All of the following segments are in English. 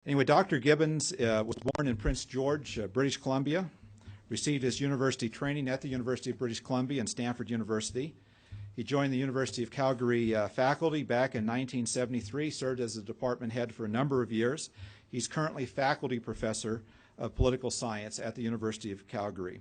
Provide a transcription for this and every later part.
Anyway, Dr. Gibbins was born in Prince George, British Columbia, received his university training at the University of British Columbia and Stanford University. He joined the University of Calgary faculty back in 1973, served as a department head for a number of years. He's currently faculty professor of political science at the University of Calgary.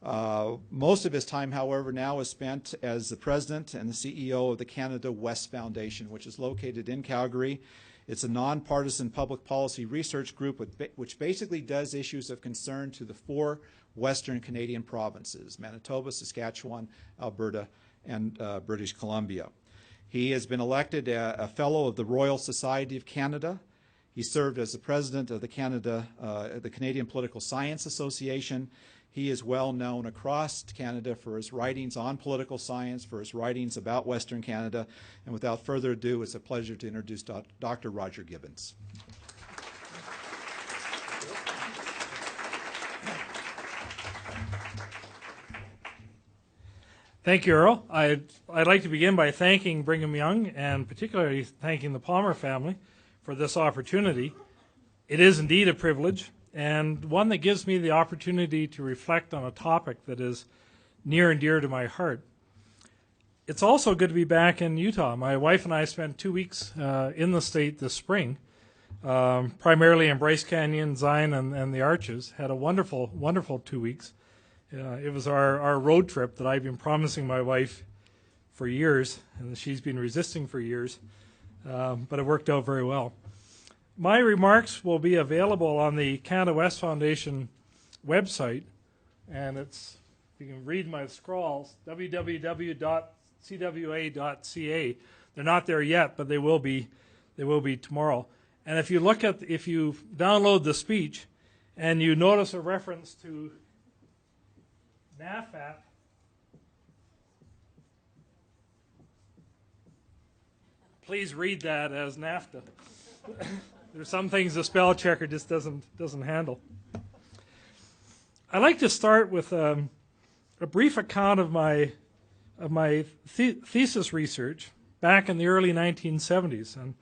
Most of his time, however, now is spent as the president and the CEO of the Canada West Foundation, which is located in Calgary. It's a nonpartisan public policy research group which basically does issues of concern to the 4 Western Canadian provinces, Manitoba, Saskatchewan, Alberta, and British Columbia. He has been elected a Fellow of the Royal Society of Canada. He served as the president of the Canadian Political Science Association. He is well known across Canada for his writings on political science, for his writings about Western Canada. And without further ado, it's a pleasure to introduce Dr. Roger Gibbins. Thank you, Earl. I'd like to begin by thanking Brigham Young and particularly thanking the Palmer family for this opportunity. It is indeed a privilege, and one that gives me the opportunity to reflect on a topic that is near and dear to my heart. It's also good to be back in Utah. My wife and I spent 2 weeks in the state this spring, primarily in Bryce Canyon, Zion, and the Arches. Had a wonderful, wonderful 2 weeks. It was our road trip that I've been promising my wife for years, and she's been resisting for years, but it worked out very well. My remarks will be available on the Canada West Foundation website, and it's, you can read my scrawls, www.cwa.ca. They're not there yet, but they will be tomorrow. And if you download the speech and you notice a reference to NAFAT, please read that as NAFTA. There's some things the spell checker just doesn't handle. I'd like to start with a brief account of my thesis research back in the early 1970s. And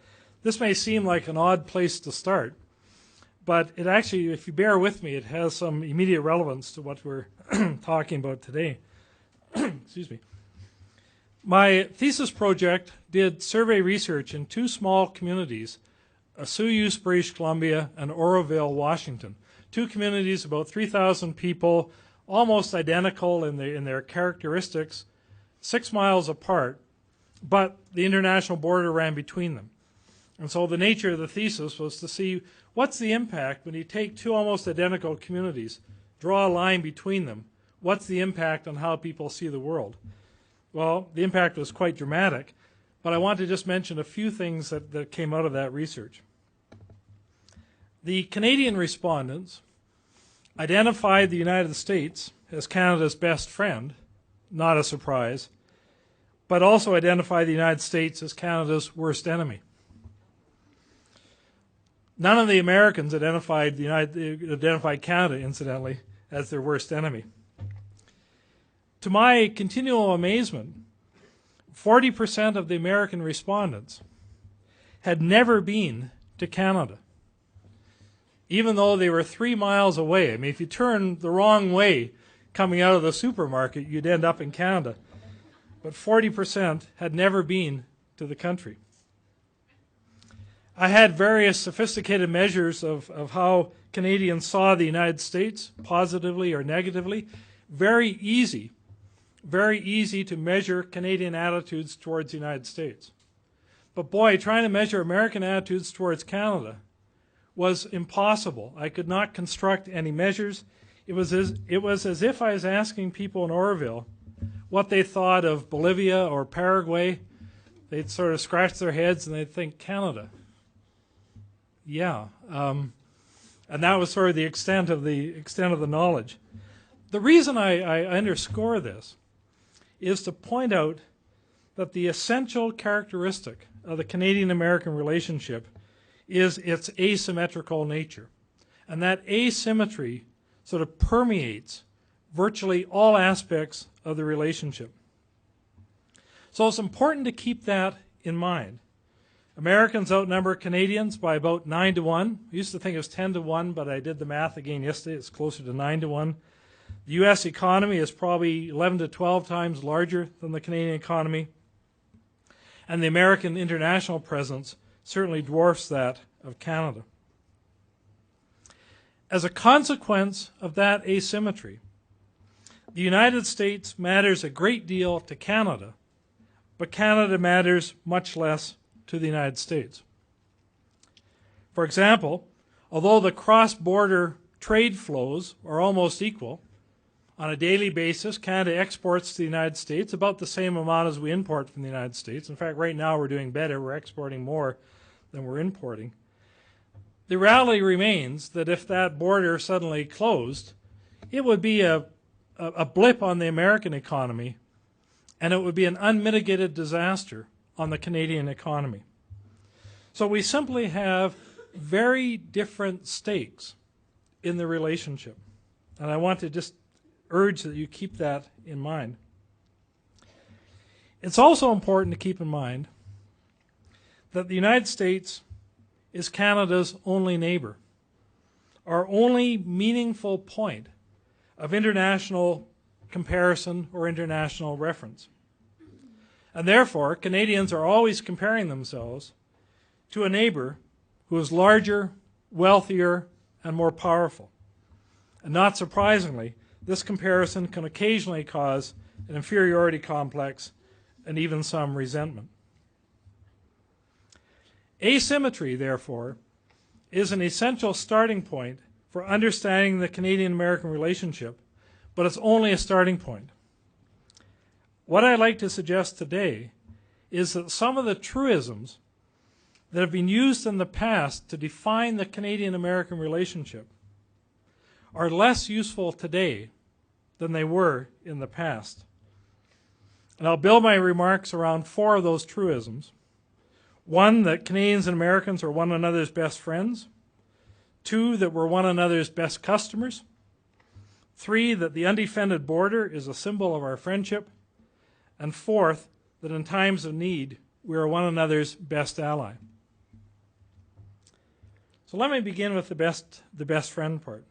this may seem like an odd place to start, but it actually, if you bear with me, it has some immediate relevance to what we're talking about today. Excuse me. My thesis project did survey research in 2 small communities, Osoyoos, British Columbia, and Oroville, Washington. 2 communities, about 3,000 people, almost identical in their characteristics, 6 miles apart, but the international border ran between them. And so the nature of the thesis was to see what's the impact when you take 2 almost identical communities, draw a line between them, what's the impact on how people see the world? Well, the impact was quite dramatic, but I want to just mention a few things that came out of that research. The Canadian respondents identified the United States as Canada's best friend, not a surprise, but also identified the United States as Canada's worst enemy. None of the Americans identified Canada, incidentally, as their worst enemy. To my continual amazement, 40% of the American respondents had never been to Canada, even though they were 3 miles away. I mean, if you turn the wrong way coming out of the supermarket, you'd end up in Canada. But 40% had never been to the country. I had various sophisticated measures of how Canadians saw the United States, positively or negatively. Very easy to measure Canadian attitudes towards the United States. But boy, trying to measure American attitudes towards Canada was impossible. I could not construct any measures. It was as if I was asking people in Oroville what they thought of Bolivia or Paraguay. They'd sort of scratch their heads and they'd think, Canada. Yeah. And that was sort of the extent of the knowledge. The reason I underscore this is to point out that the essential characteristic of the Canadian-American relationship is its asymmetrical nature. And that asymmetry sort of permeates virtually all aspects of the relationship. So it's important to keep that in mind. Americans outnumber Canadians by about 9 to 1. I used to think it was 10 to 1, but I did the math again yesterday. It's closer to 9 to 1. The U.S. economy is probably 11 to 12 times larger than the Canadian economy. And the American international presence certainly dwarfs that of Canada. As a consequence of that asymmetry, the United States matters a great deal to Canada, but Canada matters much less to the United States. For example, although the cross-border trade flows are almost equal, on a daily basis, Canada exports to the United States about the same amount as we import from the United States. In fact, right now we're doing better. We're exporting more than we're importing. The reality remains that if that border suddenly closed, it would be a blip on the American economy, and it would be an unmitigated disaster on the Canadian economy. So we simply have very different stakes in the relationship. And I want to just urge that you keep that in mind. It's also important to keep in mind that the United States is Canada's only neighbor, our only meaningful point of international comparison or international reference. And therefore, Canadians are always comparing themselves to a neighbor who is larger, wealthier, and more powerful. And not surprisingly, this comparison can occasionally cause an inferiority complex and even some resentment. Asymmetry, therefore, is an essential starting point for understanding the Canadian-American relationship, but it's only a starting point. What I'd like to suggest today is that some of the truisms that have been used in the past to define the Canadian-American relationship are less useful today than they were in the past. And I'll build my remarks around 4 of those truisms. 1, that Canadians and Americans are one another's best friends. 2, that we're one another's best customers. 3, that the undefended border is a symbol of our friendship. And 4th, that in times of need, we are one another's best ally. So let me begin with the best friend part.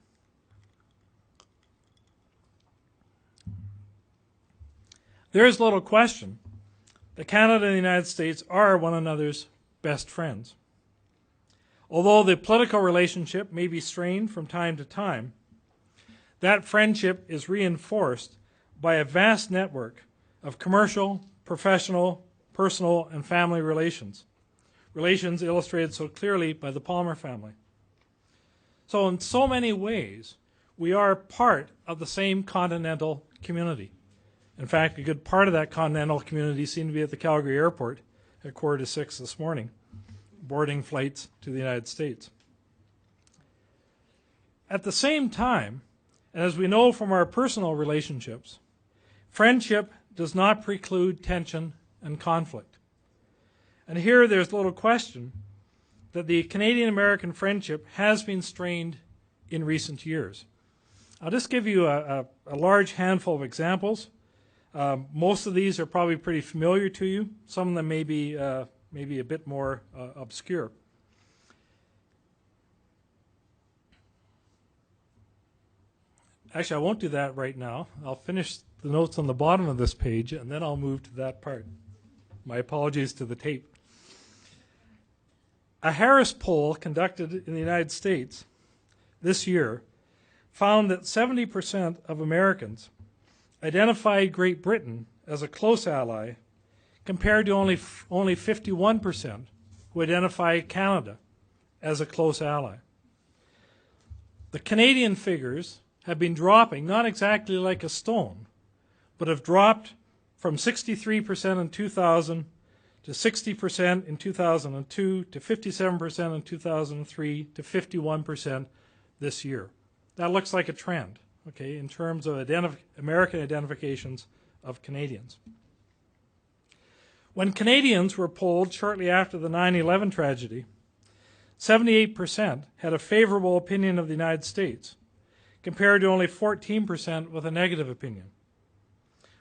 There is little question that Canada and the United States are one another's best friends. Although the political relationship may be strained from time to time, that friendship is reinforced by a vast network of commercial, professional, personal, and family relations. Relations illustrated so clearly by the Palmer family. So in so many ways, we are part of the same continental community. In fact, a good part of that continental community seemed to be at the Calgary airport at 5:45 this morning, boarding flights to the United States. At the same time, and as we know from our personal relationships, friendship does not preclude tension and conflict. And here there's little question that the Canadian-American friendship has been strained in recent years. I'll just give you a large handful of examples. Most of these are probably pretty familiar to you. Some of them may be a bit more obscure. Actually, I won't do that right now. I'll finish the notes on the bottom of this page, and then I'll move to that part. My apologies to the tape. A Harris poll conducted in the United States this year found that 70% of Americans identified Great Britain as a close ally, compared to only 51% who identify Canada as a close ally. The Canadian figures have been dropping, not exactly like a stone, but have dropped from 63% in 2000 to 60% in 2002 to 57% in 2003 to 51% this year. That looks like a trend, okay, in terms of American identifications of Canadians. When Canadians were polled shortly after the 9/11 tragedy, 78% had a favorable opinion of the United States, compared to only 14% with a negative opinion.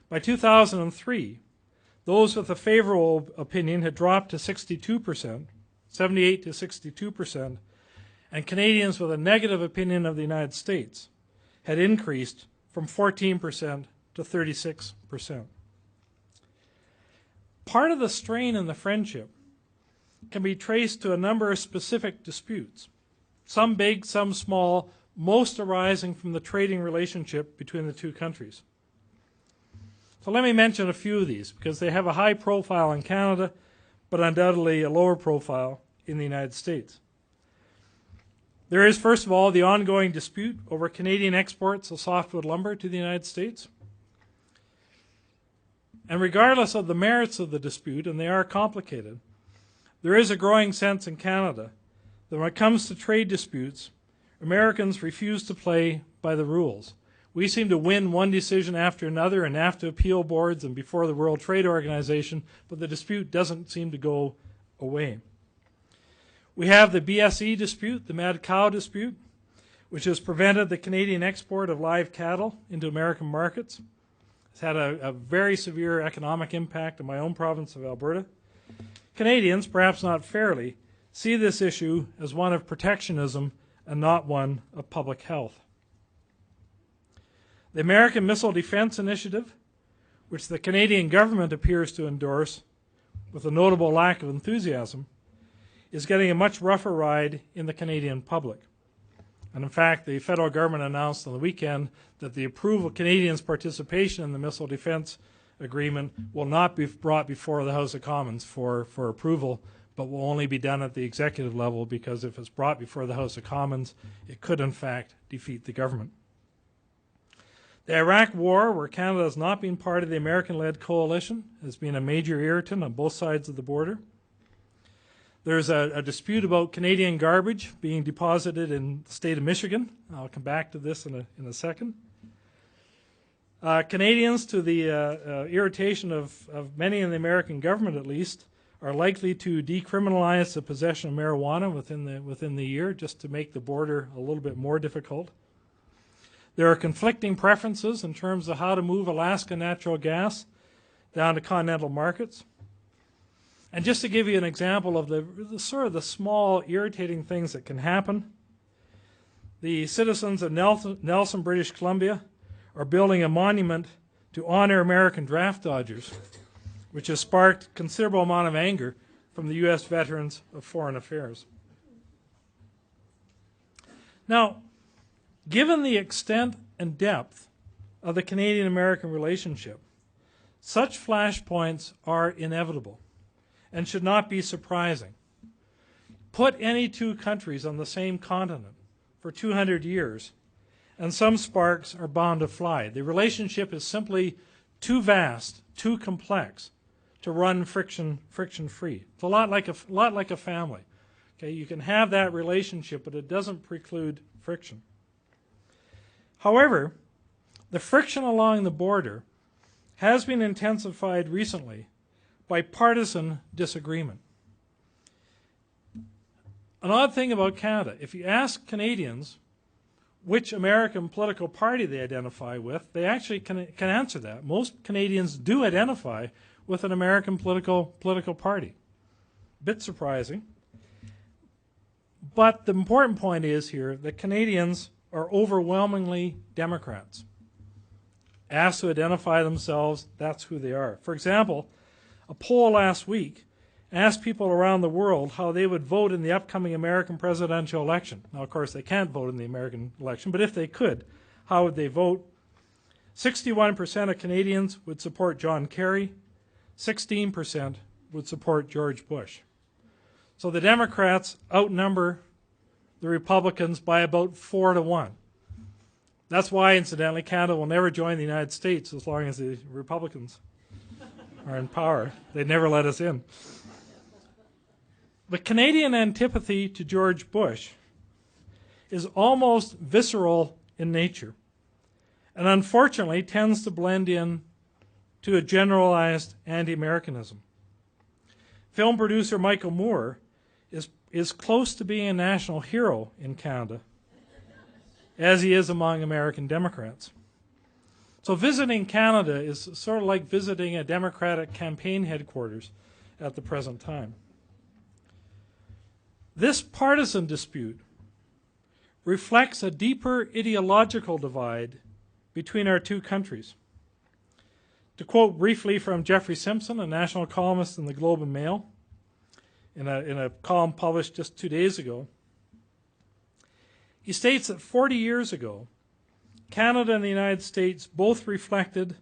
By 2003, those with a favorable opinion had dropped to 62%, 78 to 62%, and Canadians with a negative opinion of the United States had increased from 14% to 36%. Part of the strain in the friendship can be traced to a number of specific disputes, some big, some small, most arising from the trading relationship between the two countries. So let me mention a few of these, because they have a high profile in Canada, but undoubtedly a lower profile in the United States. There is, first of all, the ongoing dispute over Canadian exports of softwood lumber to the United States. And regardless of the merits of the dispute, and they are complicated, there is a growing sense in Canada that when it comes to trade disputes, Americans refuse to play by the rules. We seem to win one decision after another and have to appeal boards and before the World Trade Organization, but the dispute doesn't seem to go away. We have the BSE dispute, the mad cow dispute, which has prevented the Canadian export of live cattle into American markets. It's had a very severe economic impact in my own province of Alberta. Canadians, perhaps not fairly, see this issue as one of protectionism and not one of public health. The American Missile Defense Initiative, which the Canadian government appears to endorse with a notable lack of enthusiasm, is getting a much rougher ride in the Canadian public. And in fact, the federal government announced on the weekend that the approval of Canadians' participation in the Missile Defense Agreement will not be brought before the House of Commons for approval, but will only be done at the executive level, because if it's brought before the House of Commons, it could in fact defeat the government. The Iraq War, where Canada has not been part of the American-led coalition, has been a major irritant on both sides of the border. There's a dispute about Canadian garbage being deposited in the state of Michigan. I'll come back to this in a second. Canadians, to the irritation of many in the American government at least, are likely to decriminalize the possession of marijuana within the year, just to make the border a little bit more difficult. There are conflicting preferences in terms of how to move Alaska natural gas down to continental markets. And just to give you an example of the sort of the small irritating things that can happen, the citizens of Nelson, British Columbia are building a monument to honor American draft dodgers, which has sparked considerable amount of anger from the U.S. veterans of foreign affairs. Now, given the extent and depth of the Canadian-American relationship, such flashpoints are inevitable and should not be surprising. Put any two countries on the same continent for 200 years, and some sparks are bound to fly. The relationship is simply too vast, too complex to run friction-free. It's a lot like a family. Okay, you can have that relationship, but it doesn't preclude friction. However, the friction along the border has been intensified recently by partisan disagreement. An odd thing about Canada, if you ask Canadians which American political party they identify with, they actually can answer that. Most Canadians do identify with an American political party. Bit surprising. But the important point is here that Canadians are overwhelmingly Democrats. Asked to identify themselves, that's who they are. For example, a poll last week asked people around the world how they would vote in the upcoming American presidential election. Now, of course, they can't vote in the American election, but if they could, how would they vote? 61% of Canadians would support John Kerry. 16% would support George Bush. So the Democrats outnumber the Republicans by about 4-1. That's why, incidentally, Canada will never join the United States as long as the Republicans are in power. They'd never let us in. The Canadian antipathy to George Bush is almost visceral in nature, and unfortunately tends to blend in to a generalized anti-Americanism. Film producer Michael Moore is close to being a national hero in Canada, as he is among American Democrats. So visiting Canada is sort of like visiting a Democratic campaign headquarters at the present time. This partisan dispute reflects a deeper ideological divide between our two countries. To quote briefly from Jeffrey Simpson, a national columnist in the Globe and Mail, in a column published just 2 days ago, he states that 40 years ago, Canada and the United States both reflected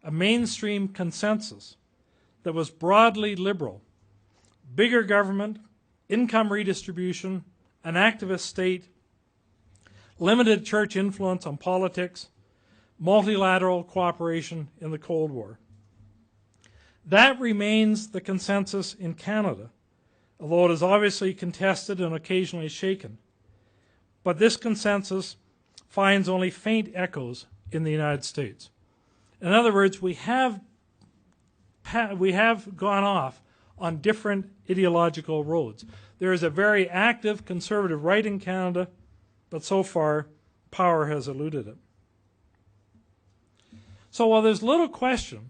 a mainstream consensus that was broadly liberal: bigger government, income redistribution, an activist state, limited church influence on politics, multilateral cooperation in the Cold War. That remains the consensus in Canada, although it is obviously contested and occasionally shaken. But this consensus finds only faint echoes in the United States. In other words, we have gone off on different ideological roads. There is a very active conservative right in Canada, but so far power has eluded it. So while there's little question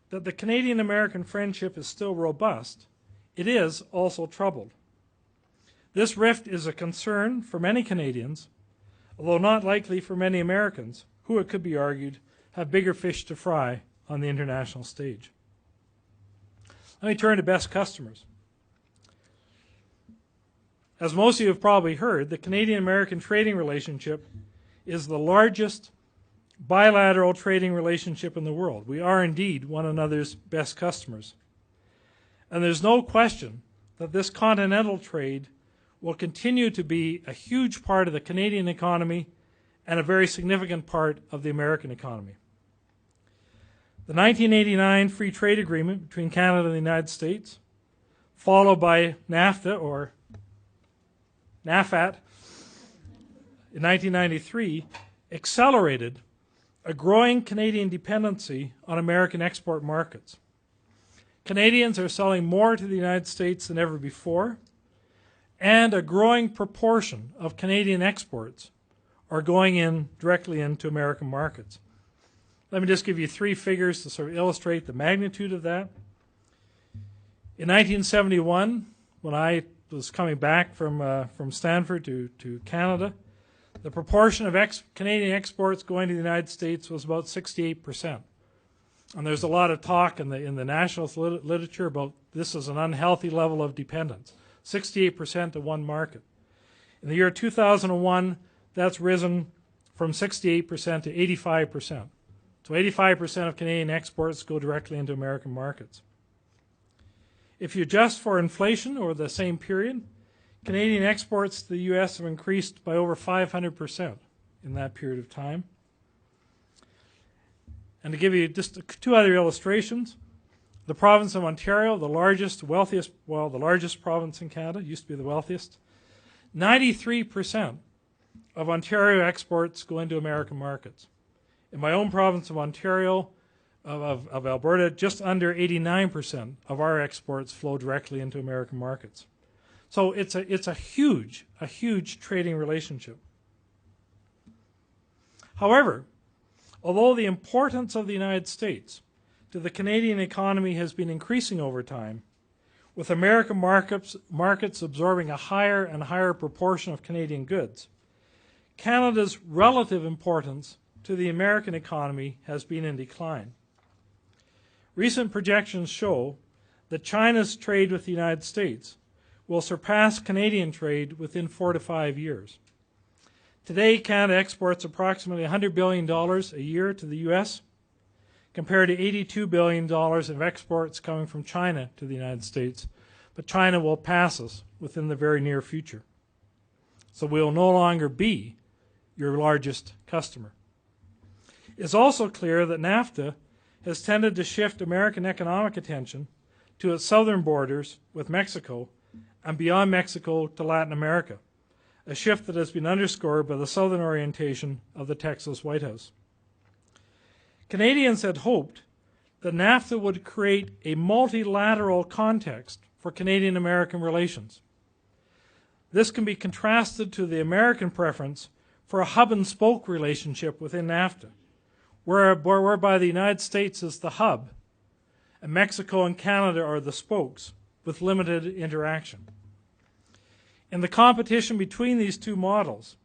that the Canadian-American friendship is still robust, it is also troubled. This rift is a concern for many Canadians, although not likely for many Americans, who, it could be argued, have bigger fish to fry on the international stage. Let me turn to best customers. As most of you have probably heard, the Canadian-American trading relationship is the largest bilateral trading relationship in the world. We are indeed one another's best customers. And there's no question that this continental trade will continue to be a huge part of the Canadian economy and a very significant part of the American economy. The 1989 Free Trade Agreement between Canada and the United States, followed by NAFTA or NAFAT in 1993, accelerated a growing Canadian dependency on American export markets. Canadians are selling more to the United States than ever before, and a growing proportion of Canadian exports are going in directly into American markets. Let me just give you three figures to sort of illustrate the magnitude of that. In 1971, when I was coming back from Stanford to Canada, the proportion of Canadian exports going to the United States was about 68%. And there's a lot of talk in the nationalist literature about this as an unhealthy level of dependence. 68% to one market. In the year 2001, that's risen from 68% to 85%. So 85% of Canadian exports go directly into American markets. If you adjust for inflation over the same period, Canadian exports to the U.S. have increased by over 500% in that period of time. And to give you just two other illustrations, the province of Ontario, the largest province in Canada, used to be the wealthiest, 93% of Ontario exports go into American markets. In my own province of Ontario, of Alberta, just under 89% of our exports flow directly into American markets. So it's a huge trading relationship. However, although the importance of the United States to the Canadian economy has been increasing over time, with American markets absorbing a higher and higher proportion of Canadian goods, Canada's relative importance to the American economy has been in decline. Recent projections show that China's trade with the United States will surpass Canadian trade within 4 to 5 years. Today, Canada exports approximately $100 billion a year to the U.S., compared to $82 billion of exports coming from China to the United States. But China will pass us within the very near future. So we will no longer be your largest customer. It's also clear that NAFTA has tended to shift American economic attention to its southern borders with Mexico and beyond Mexico to Latin America, a shift that has been underscored by the southern orientation of the Texas White House. Canadians had hoped that NAFTA would create a multilateral context for Canadian-American relations. This can be contrasted to the American preference for a hub-and-spoke relationship within NAFTA, whereby the United States is the hub and Mexico and Canada are the spokes with limited interaction. In the competition between these two models,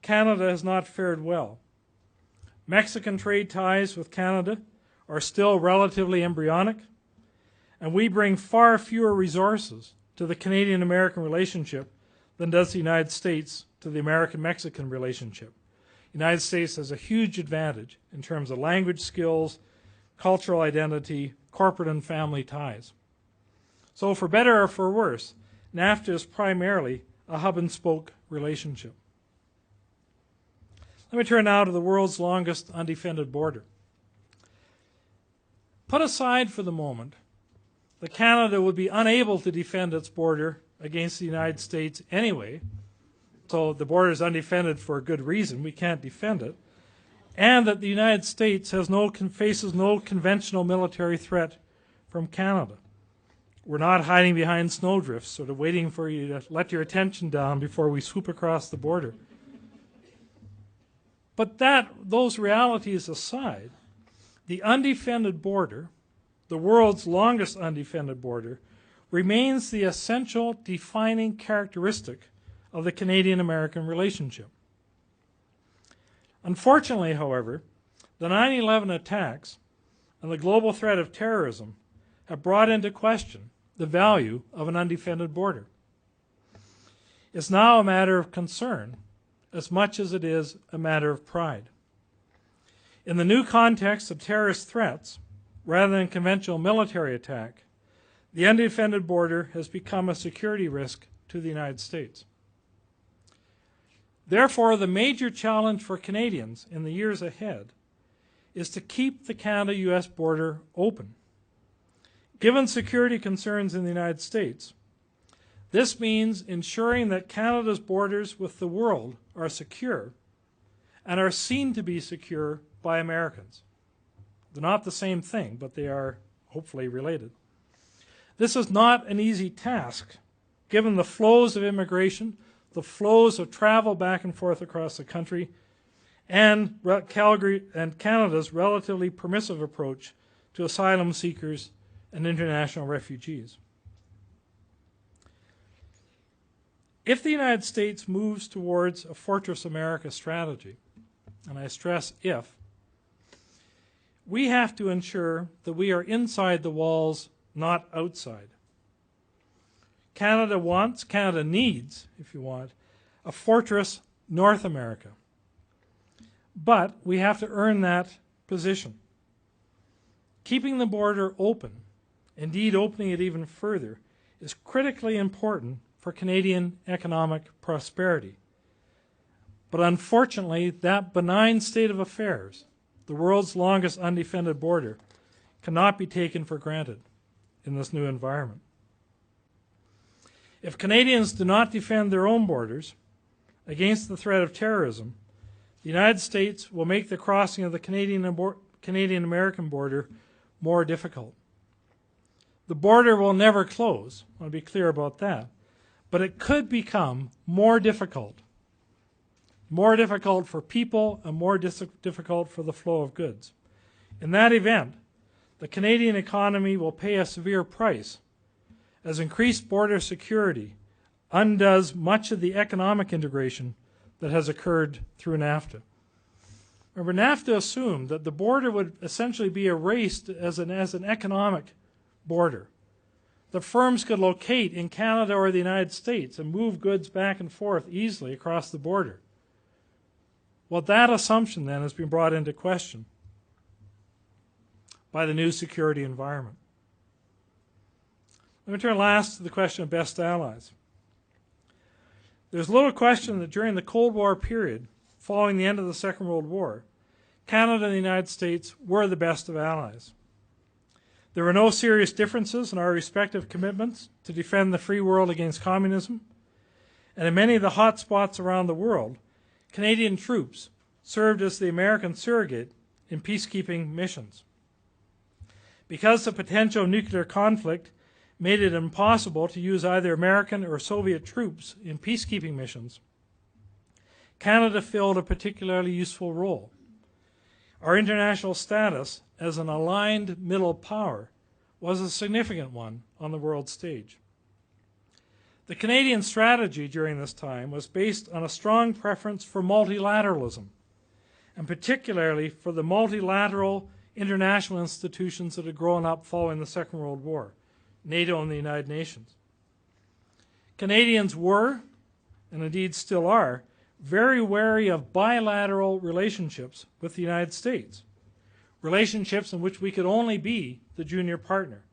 Canada has not fared well. Mexican trade ties with Canada are still relatively embryonic, and we bring far fewer resources to the Canadian-American relationship than does the United States to the American-Mexican relationship. The United States has a huge advantage in terms of language skills, cultural identity, corporate and family ties. So for better or for worse, NAFTA is primarily a hub-and-spoke relationship. Let me turn now to the world's longest undefended border. Put aside for the moment that Canada would be unable to defend its border against the United States anyway, so the border is undefended for a good reason, we can't defend it, and that the United States faces no conventional military threat from Canada. We're not hiding behind snowdrifts, sort of waiting for you to let your attention down before we swoop across the border. But those realities aside, the undefended border, the world's longest undefended border, remains the essential defining characteristic of the Canadian-American relationship. Unfortunately, however, the 9/11 attacks and the global threat of terrorism have brought into question the value of an undefended border. It's now a matter of concern as much as it is a matter of pride. In the new context of terrorist threats, rather than conventional military attack, the undefended border has become a security risk to the United States. Therefore, the major challenge for Canadians in the years ahead is to keep the Canada-US border open. Given security concerns in the United States, this means ensuring that Canada's borders with the world are secure and are seen to be secure by Americans. They're not the same thing, but they are hopefully related. This is not an easy task, given the flows of immigration, the flows of travel back and forth across the country, and Calgary and Canada's relatively permissive approach to asylum seekers and international refugees. If the United States moves towards a Fortress America strategy, and I stress if, we have to ensure that we are inside the walls, not outside. Canada needs, if you want, a Fortress North America. But we have to earn that position. Keeping the border open, indeed opening it even further, is critically important for Canadian economic prosperity. But unfortunately, that benign state of affairs, the world's longest undefended border, cannot be taken for granted in this new environment. If Canadians do not defend their own borders against the threat of terrorism, the United States will make the crossing of the Canadian-American border more difficult. The border will never close, I want to be clear about that, but it could become more difficult for people and more difficult for the flow of goods. In that event, the Canadian economy will pay a severe price as increased border security undoes much of the economic integration that has occurred through NAFTA. Remember, NAFTA assumed that the border would essentially be erased as an economic border. The firms could locate in Canada or the United States and move goods back and forth easily across the border. Well, that assumption then has been brought into question by the new security environment. Let me turn last to the question of best allies. There's little question that during the Cold War period, following the end of the Second World War, Canada and the United States were the best of allies. There were no serious differences in our respective commitments to defend the free world against communism, and in many of the hot spots around the world, Canadian troops served as the American surrogate in peacekeeping missions. Because the potential nuclear conflict made it impossible to use either American or Soviet troops in peacekeeping missions, Canada filled a particularly useful role. Our international status as an aligned middle power was a significant one on the world stage. The Canadian strategy during this time was based on a strong preference for multilateralism, and particularly for the multilateral international institutions that had grown up following the Second World War, NATO and the United Nations. Canadians were, and indeed still are, very wary of bilateral relationships with the United States, relationships in which we could only be the junior partner.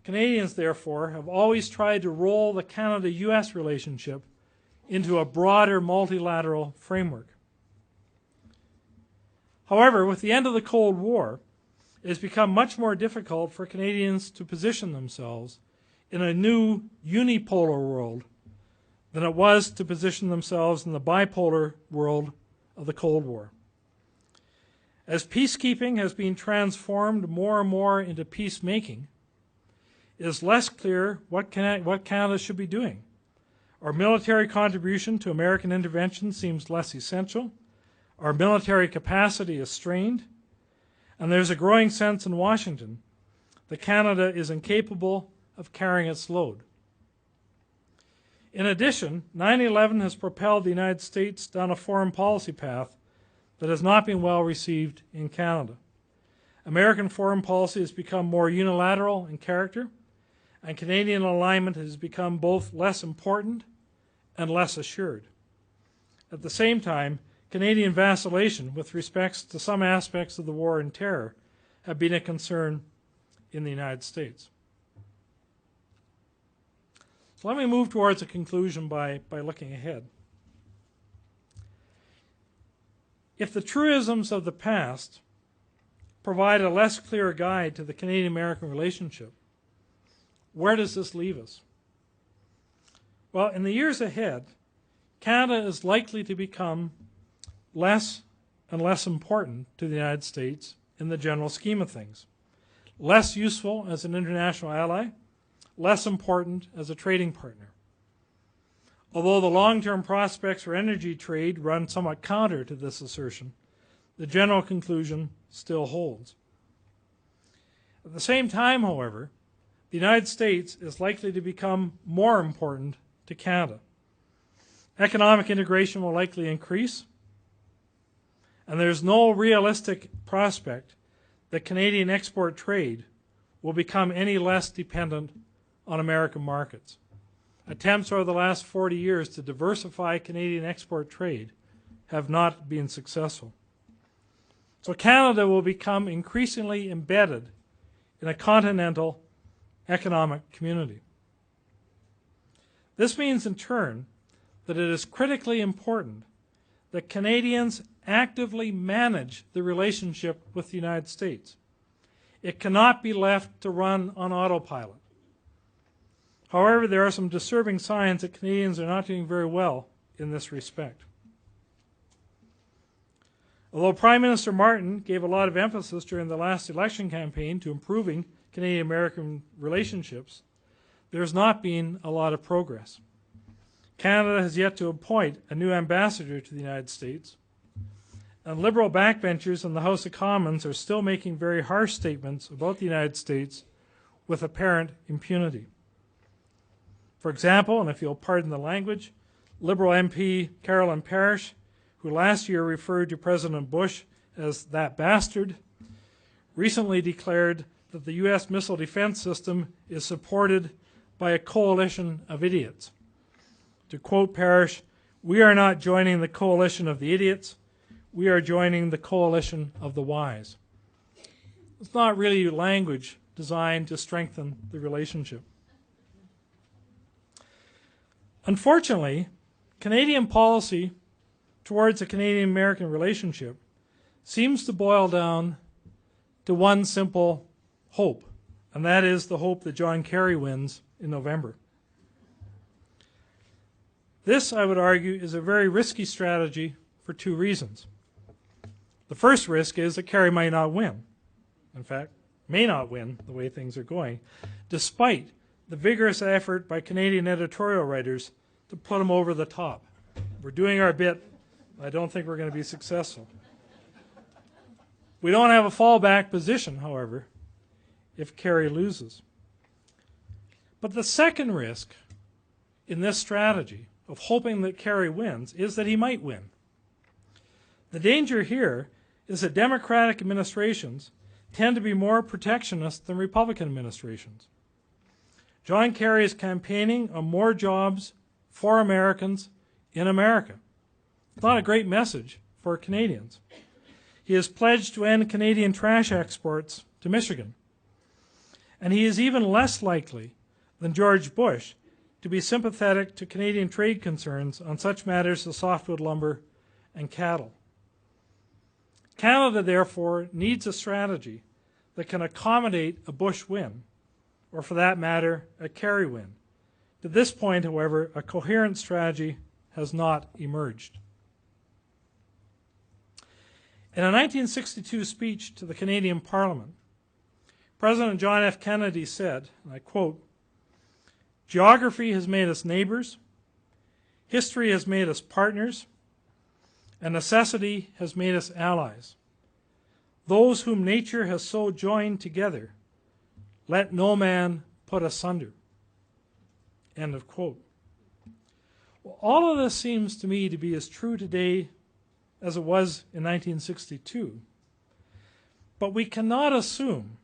Canadians, therefore, have always tried to roll the Canada-US relationship into a broader multilateral framework. However, with the end of the Cold War, it has become much more difficult for Canadians to position themselves in a new unipolar world than it was to position themselves in the bipolar world of the Cold War. As peacekeeping has been transformed more and more into peacemaking, it is less clear what Canada should be doing. Our military contribution to American intervention seems less essential. Our military capacity is strained. And there's a growing sense in Washington that Canada is incapable of carrying its load. In addition, 9/11 has propelled the United States down a foreign policy path that has not been well received in Canada. American foreign policy has become more unilateral in character, and Canadian alignment has become both less important and less assured. At the same time, Canadian vacillation with respect to some aspects of the war and terror have been a concern in the United States. So let me move towards a conclusion by looking ahead. If the truisms of the past provide a less clear guide to the Canadian-American relationship, where does this leave us? Well, in the years ahead, Canada is likely to become less and less important to the United States in the general scheme of things. Less useful as an international ally, less important as a trading partner. Although the long-term prospects for energy trade run somewhat counter to this assertion, the general conclusion still holds. At the same time, however, the United States is likely to become more important to Canada. Economic integration will likely increase, and there's no realistic prospect that Canadian export trade will become any less dependent on American markets. Attempts over the last 40 years to diversify Canadian export trade have not been successful. So Canada will become increasingly embedded in a continental economic community. This means, in turn, that it is critically important that Canadians actively manage the relationship with the United States. It cannot be left to run on autopilot. However, there are some disturbing signs that Canadians are not doing very well in this respect. Although Prime Minister Martin gave a lot of emphasis during the last election campaign to improving Canadian-American relationships, there has not been a lot of progress. Canada has yet to appoint a new ambassador to the United States, and Liberal backbenchers in the House of Commons are still making very harsh statements about the United States with apparent impunity. For example, and if you'll pardon the language, Liberal MP Carolyn Parrish, who last year referred to President Bush as that bastard, recently declared that the U.S. missile defense system is supported by a coalition of idiots. To quote Parrish, "We are not joining the coalition of the idiots, we are joining the coalition of the wise." It's not really language designed to strengthen the relationship. Unfortunately, Canadian policy towards a Canadian-American relationship seems to boil down to one simple hope, and that is the hope that John Kerry wins in November. This, I would argue, is a very risky strategy for two reasons. The first risk is that Kerry might not win. In fact, may not win the way things are going, despite the vigorous effort by Canadian editorial writers to put him over the top. We're doing our bit. I don't think we're going to be successful. We don't have a fallback position, however, if Kerry loses. But the second risk in this strategy of hoping that Kerry wins is that he might win. The danger here is that Democratic administrations tend to be more protectionist than Republican administrations. John Kerry is campaigning on more jobs for Americans in America. It's not a great message for Canadians. He has pledged to end Canadian trash exports to Michigan. And he is even less likely than George Bush to be sympathetic to Canadian trade concerns on such matters as softwood lumber and cattle. Canada, therefore, needs a strategy that can accommodate a Bush win, or for that matter, a Kerry win. To this point, however, a coherent strategy has not emerged. In a 1962 speech to the Canadian Parliament, President John F. Kennedy said, and I quote, "Geography has made us neighbors, history has made us partners, and necessity has made us allies. Those whom nature has so joined together, let no man put asunder." End of quote. Well, all of this seems to me to be as true today as it was in 1962. But we cannot assume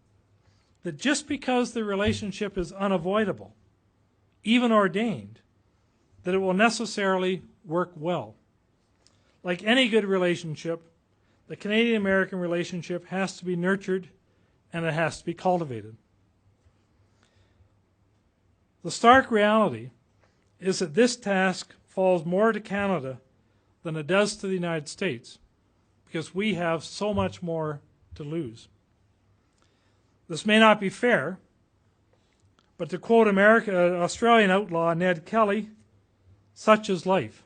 that just because the relationship is unavoidable, even ordained, that it will necessarily work well. Like any good relationship, the Canadian-American relationship has to be nurtured and it has to be cultivated. The stark reality is that this task falls more to Canada than it does to the United States, because we have so much more to lose. This may not be fair, but to quote Australian outlaw Ned Kelly, such is life.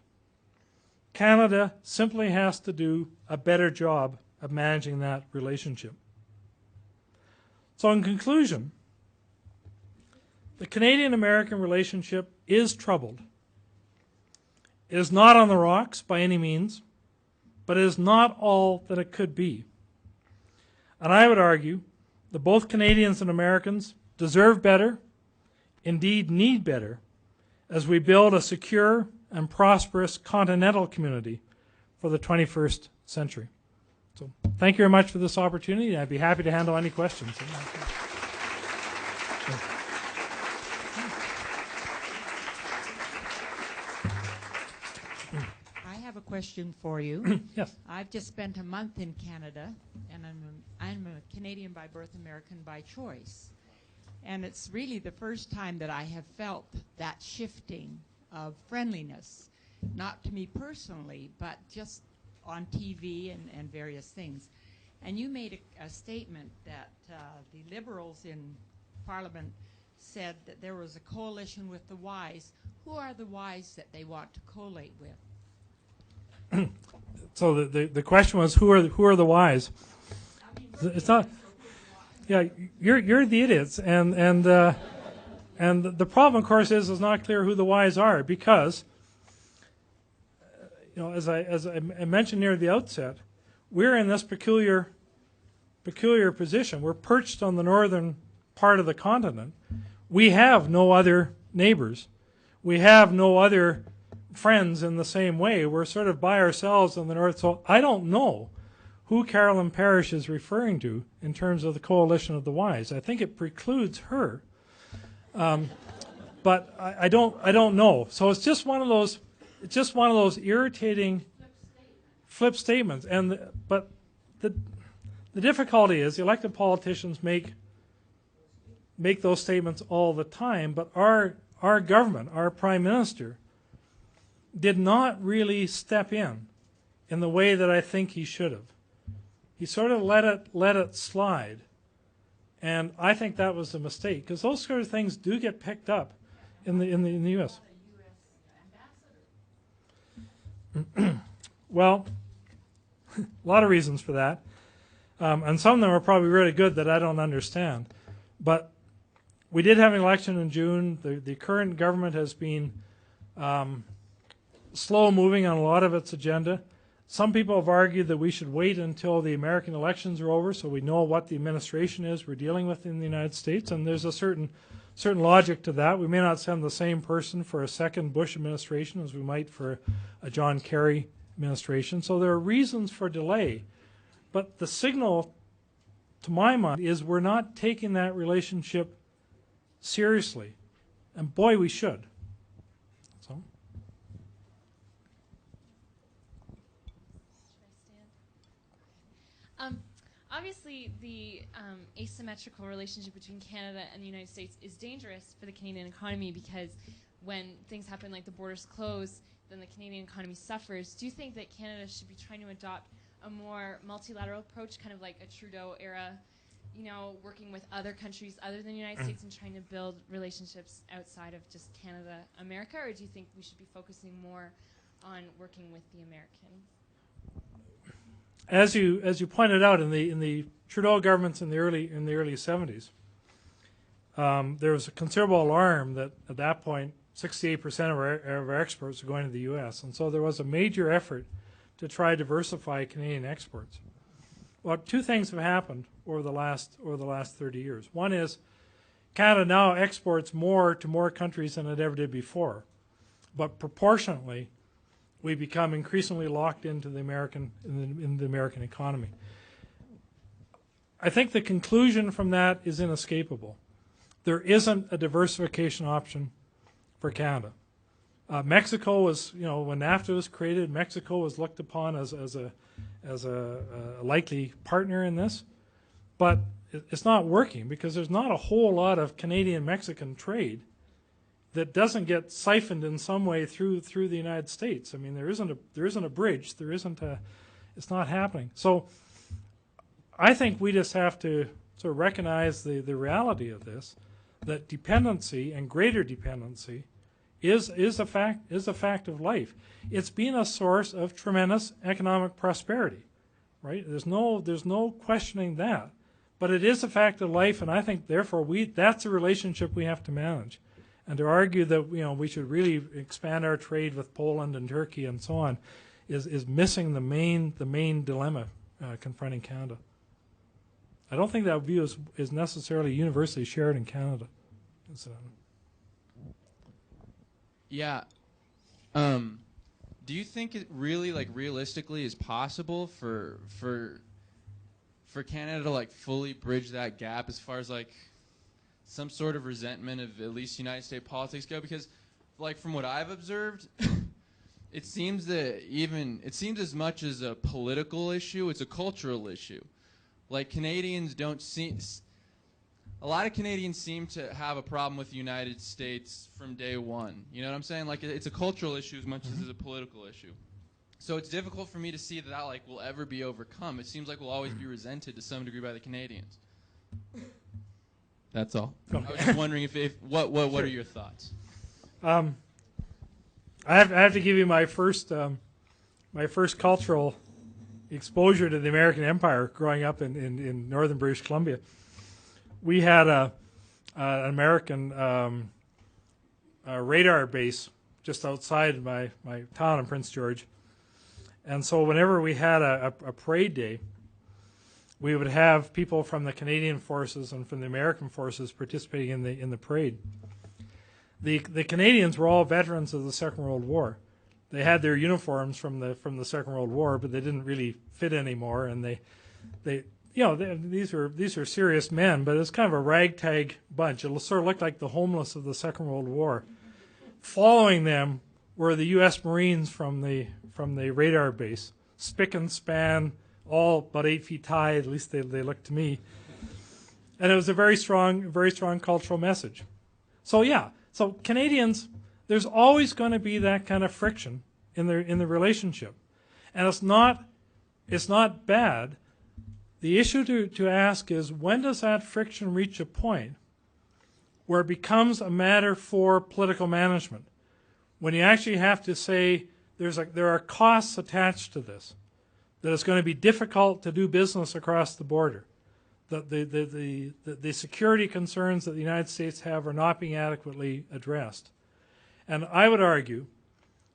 Canada simply has to do a better job of managing that relationship. So in conclusion, the Canadian-American relationship is troubled. It is not on the rocks by any means, but it is not all that it could be. And I would argue that both Canadians and Americans deserve better, indeed need better, as we build a secure and prosperous continental community for the 21st century. So thank you very much for this opportunity. I'd be happy to handle any questions. I have a question for you. Yes. I've just spent a month in Canada, and I'm a Canadian by birth, American by choice. And it's really the first time that I have felt that shifting of friendliness, not to me personally, but just on TV and various things. And you made a statement that the Liberals in Parliament said that there was a coalition with the wise. Who are the wise that they want to collate with? So the question was, who are the wise? It's not. Yeah, you're the idiots, and the problem, of course, is it's not clear who the wise are, because as I mentioned near the outset, we're in this peculiar position. We're perched on the northern part of the continent. We have no other neighbors. We have no other friends in the same way. We're sort of by ourselves in the north. So I don't know who Carolyn Parrish is referring to in terms of the coalition of the wise. I think it precludes her, but I don't know. So it's just one of those irritating flip statements. But the difficulty is the elected politicians make those statements all the time. But our government, our prime minister, did not really step in the way that I think he should have. He sort of let it slide, and I think that was a mistake, because those sort of things do get picked up in the U.S. Well, a lot of reasons for that, and some of them are probably really good that I don't understand. But we did have an election in June. The current government has been slow moving on a lot of its agenda. Some people have argued that we should wait until the American elections are over so we know what the administration is we're dealing with in the United States, and there's a certain certain logic to that. We may not send the same person for a second Bush administration as we might for a John Kerry administration. So there are reasons for delay. But the signal, to my mind, is we're not taking that relationship seriously. And boy, we should. So. Obviously, the asymmetrical relationship between Canada and the United States is dangerous for the Canadian economy because when things happen like the borders close, then the Canadian economy suffers. Do you think that Canada should be trying to adopt a more multilateral approach, kind of like a Trudeau era, you know, working with other countries other than the United States and trying to build relationships outside of just Canada, America, or do you think we should be focusing more on working with the Americans? As you pointed out, in the Trudeau governments in the early 70s, there was a considerable alarm that at that point 68% of our exports were going to the U.S. and so there was a major effort to try to diversify Canadian exports. Well, two things have happened over the last 30 years. One is Canada now exports more to more countries than it ever did before, but proportionately, we become increasingly locked into the American economy. I think the conclusion from that is inescapable. There isn't a diversification option for Canada. Mexico was, you know, when NAFTA was created, Mexico was looked upon as a likely partner in this, but it's not working because there's not a whole lot of Canadian-Mexican trade that doesn't get siphoned in some way through the United States. I mean, there isn't a bridge. It's not happening. So I think we just have to sort of recognize the reality of this, that dependency and greater dependency is a fact of life. It's been a source of tremendous economic prosperity, right? There's no questioning that. But it is a fact of life, and I think therefore that's a relationship we have to manage. And to argue that, you know, we should really expand our trade with Poland and Turkey and so on is missing the main dilemma confronting Canada. I don't think that view is necessarily universally shared in Canada. Yeah. Do you think it really, like, realistically is possible for Canada to, like, fully bridge that gap as far as, like, some sort of resentment of at least United States politics go? Because, like, from what I've observed, it seems as much as a political issue, it's a cultural issue. Like, a lot of Canadians seem to have a problem with the United States from day one. You know what I'm saying? Like, it's a cultural issue as much as it's a political issue. So it's difficult for me to see that like will ever be overcome. It seems like we'll always be resented to some degree by the Canadians. That's all. Okay. I was just wondering what Sure. are your thoughts? I have to give you my first cultural exposure to the American Empire growing up in northern British Columbia. We had an American radar base just outside my town in Prince George. And so whenever we had a parade day, we would have people from the Canadian forces and from the American forces participating in the parade. The Canadians were all veterans of the Second World War. They had their uniforms from the Second World War, but they didn't really fit anymore. And these are serious men, but it's kind of a ragtag bunch. It sort of looked like the homeless of the Second World War. Following them were the U.S. Marines from the radar base, spick and span, all about 8 feet high. At least they looked to me. And it was a very strong cultural message. So yeah, so Canadians, there's always going to be that kind of friction in the relationship, and it's not bad. The issue to ask is, when does that friction reach a point where it becomes a matter for political management? When you actually have to say there are costs attached to this, that it's going to be difficult to do business across the border, that the security concerns that the United States have are not being adequately addressed. And I would argue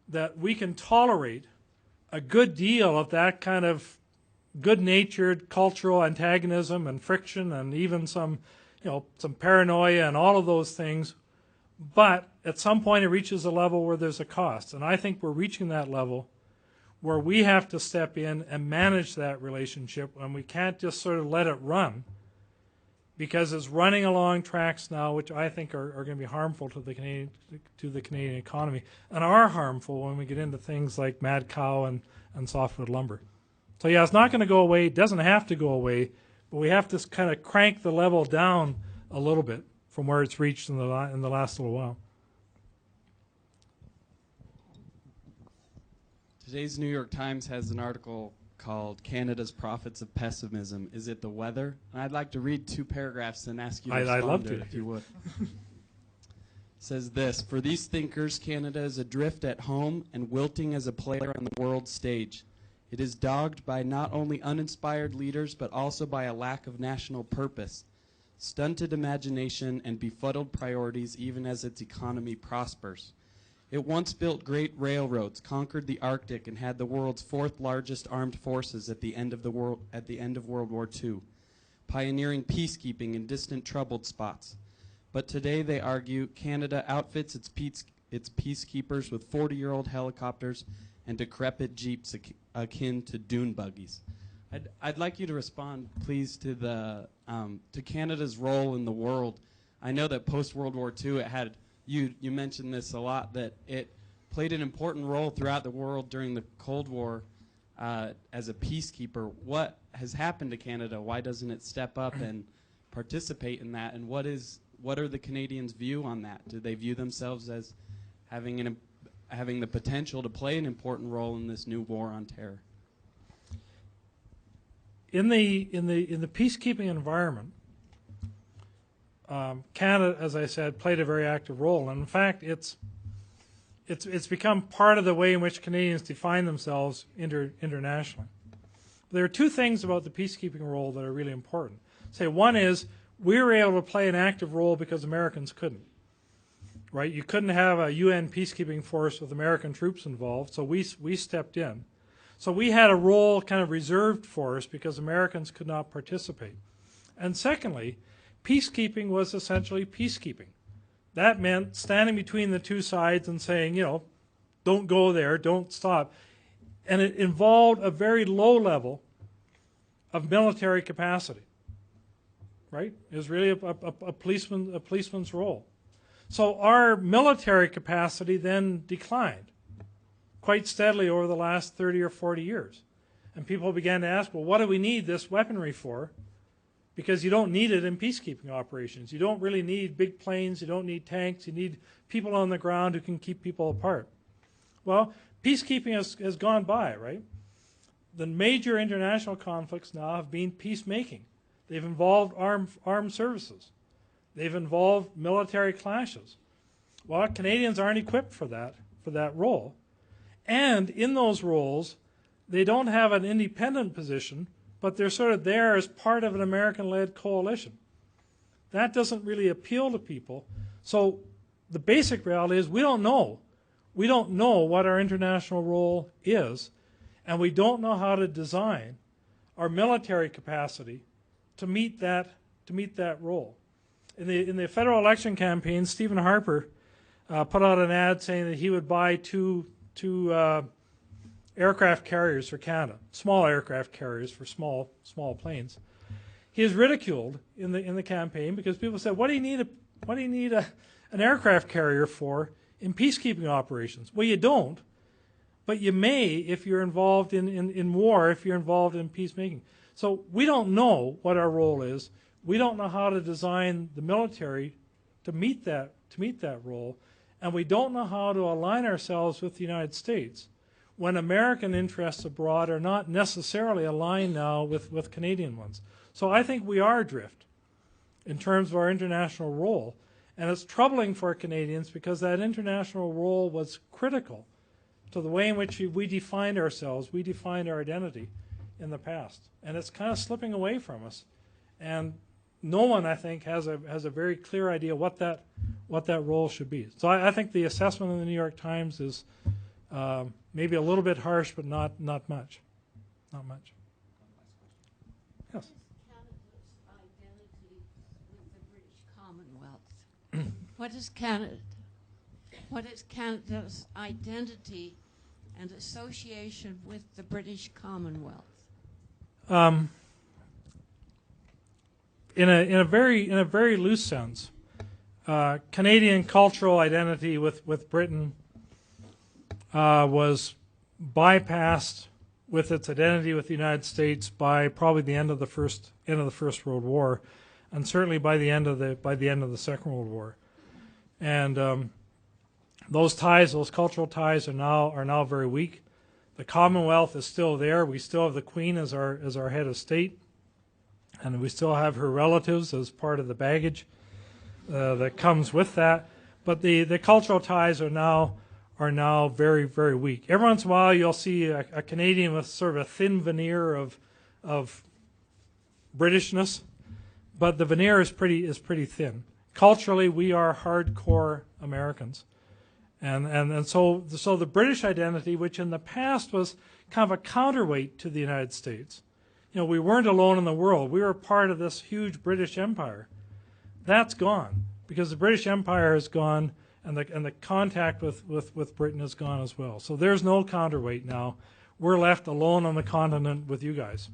that we can tolerate a good deal of that kind of good-natured cultural antagonism and friction, and even some some paranoia and all of those things. But at some point it reaches a level where there's a cost. And I think we're reaching that level where we have to step in and manage that relationship, and we can't just sort of let it run, because it's running along tracks now which I think are going to be harmful to the Canadian economy, and are harmful when we get into things like mad cow and softwood lumber. So yeah, it's not going to go away. It doesn't have to go away, but we have to kind of crank the level down a little bit from where it's reached in the last little while. Today's New York Times has an article called Canada's Profits of Pessimism. Is it the weather? And I'd like to read 2 paragraphs and ask you to respond I'd love to it, if you would. It says this: for these thinkers, Canada is adrift at home and wilting as a player on the world stage. It is dogged by not only uninspired leaders, but also by a lack of national purpose, stunted imagination, and befuddled priorities even as its economy prospers. It once built great railroads, conquered the Arctic, and had the world's 4th largest armed forces at the end of World War II, pioneering peacekeeping in distant troubled spots. But today, they argue, Canada outfits its peacekeepers with 40-year-old helicopters and decrepit jeeps akin to dune buggies. I'd like you to respond, please, to Canada's role in the world. I know that post-World War II, it had. You mentioned this a lot, that it played an important role throughout the world during the Cold War as a peacekeeper. What has happened to Canada? Why doesn't it step up and participate in that? And what are the Canadians' view on that? Do they view themselves as having the potential to play an important role in this new war on terror? In the peacekeeping environment, Canada, as I said, played a very active role, and in fact, it's become part of the way in which Canadians define themselves internationally. There are 2 things about the peacekeeping role that are really important. Say, one is we were able to play an active role because Americans couldn't. Right? You couldn't have a UN peacekeeping force with American troops involved, so we stepped in. So we had a role kind of reserved for us because Americans could not participate. And secondly, peacekeeping was essentially peacekeeping. That meant standing between the 2 sides and saying, don't go there, don't stop. And it involved a very low level of military capacity, right? It was really a policeman's role. So our military capacity then declined quite steadily over the last 30 or 40 years. And people began to ask, well, what do we need this weaponry for? Because you don't need it in peacekeeping operations. You don't really need big planes. You don't need tanks. You need people on the ground who can keep people apart. Well, peacekeeping has gone by, right? The major international conflicts now have been peacemaking. They've involved armed services. They've involved military clashes. Well, Canadians aren't equipped for that role. And in those roles, they don't have an independent position, but they're sort of there as part of an American-led coalition. That doesn't really appeal to people. So the basic reality is we don't know. We don't know what our international role is, and we don't know how to design our military capacity to meet that role. In the federal election campaign, Stephen Harper put out an ad saying that he would buy two aircraft carriers for Canada, small aircraft carriers for small planes. He is ridiculed in the campaign because people said, "What do you need an aircraft carrier for in peacekeeping operations?" Well, you don't, but you may if you're involved in war, if you're involved in peacemaking. So we don't know what our role is. We don't know how to design the military to meet that role, and we don't know how to align ourselves with the United States when American interests abroad are not necessarily aligned now with Canadian ones. So I think we are adrift in terms of our international role, and it's troubling for Canadians because that international role was critical to the way in which we defined ourselves, we defined our identity in the past, and it's kind of slipping away from us. And no one, I think, has a very clear idea what that role should be. So I think the assessment in the New York Times is maybe a little bit harsh, but not much. Not much. Yes. Canada's identity with the What is Canada's identity and association with the British Commonwealth? In a very loose sense, Canadian cultural identity with Britain was bypassed with its identity with the United States by probably the end of the First World War, and certainly by the end of the Second World War. And those cultural ties, are now very weak. The Commonwealth is still there. We still have the Queen as our head of state, and we still have her relatives as part of the baggage that comes with that. But the cultural ties are now very, very weak. Every once in a while, you'll see a Canadian with sort of a thin veneer of Britishness, but the veneer is pretty thin. Culturally, we are hardcore Americans. And so the British identity, which in the past was kind of a counterweight to the United States, we weren't alone in the world. We were part of this huge British Empire. That's gone because the British Empire is gone, and the contact with Britain is gone as well. So there's no counterweight now. We're left alone on the continent with you guys.